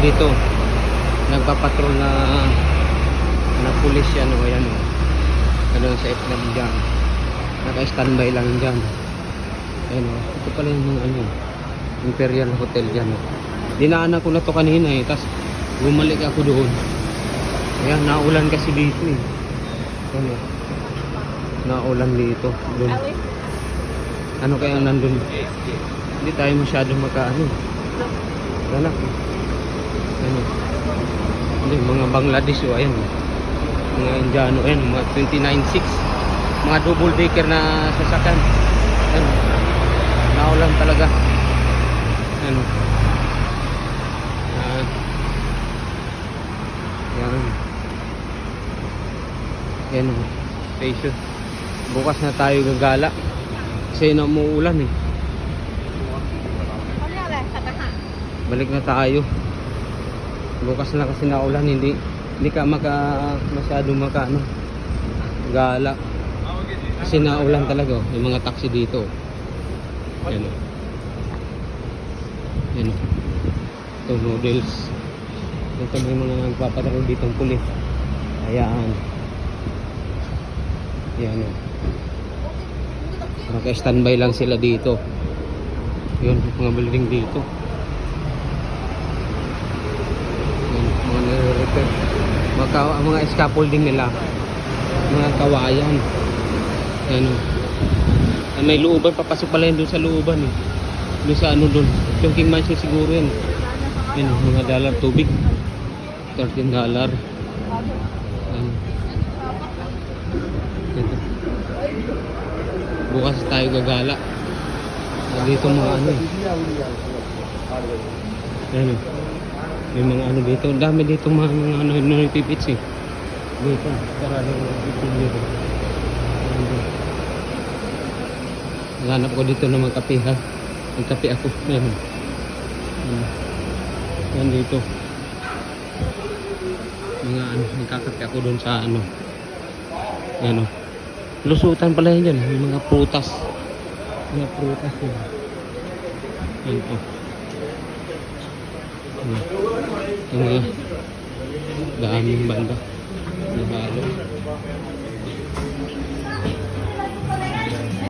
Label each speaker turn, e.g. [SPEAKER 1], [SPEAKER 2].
[SPEAKER 1] dito. Nagpapatrol na pulis yan o yan o. Ano sa FW dyan. Naka-standby lang dyan. Ayan o. Ito pala yung mga ano. Imperial Hotel dyan o. Dinaanan ko na to kanina eh. Tapos bumalik ako doon. Ayan, naulan kasi dito eh. Ayan o. Naulan dito. Doon. Ano kaya nandun? Hindi tayo masyadong makaano. Anak. Ano? Hindi, mga Bangladesh o. Ayan o. Mga Indiano. Ayan, mga 29.6. Mga double decker na sasakyan. Ayan. Naulan talaga. Ano? Yan. Yan o. Station. Bukas na tayo gagala. Kasi na umuulan eh. Balik na tayo. Bukas na kasi naulan. Hindi ka masyado ano, gala. Kasi naulan talaga oh. Yung mga taxi dito. Yan o. Yan o. Ito noodles. Ito may mga nagpapatrol dito ang pulis. Ayan. Yan o. Naka-standby lang sila dito. Yun, mga building dito. Yan, mga nire-repair. Mga scaffolding nila. Mga kawayan. Yan o. May looban, papasok pala yun doon sa looban eh. Doon sa ano doon. Yung King Mansion siguro yun. Yan o, mga dollar tubig. $13. Yan. Ito. Bukas tayo gagala. Dito mga ano eh. Ano? May mga ano dito. Dami dito mga ano nipipits eh. Dito. Sarado mga pipits dito. Hanap ko dito ng mga kape ha. Magkape ako. Yan. Yan dito. Mga ano. Nagkakape ako doon sa ano. Yan o. Lusutan pala yan dyan. Yung mga prutas. Mga prutas yun. Yan po. Yung mga daming banda. Nahalo.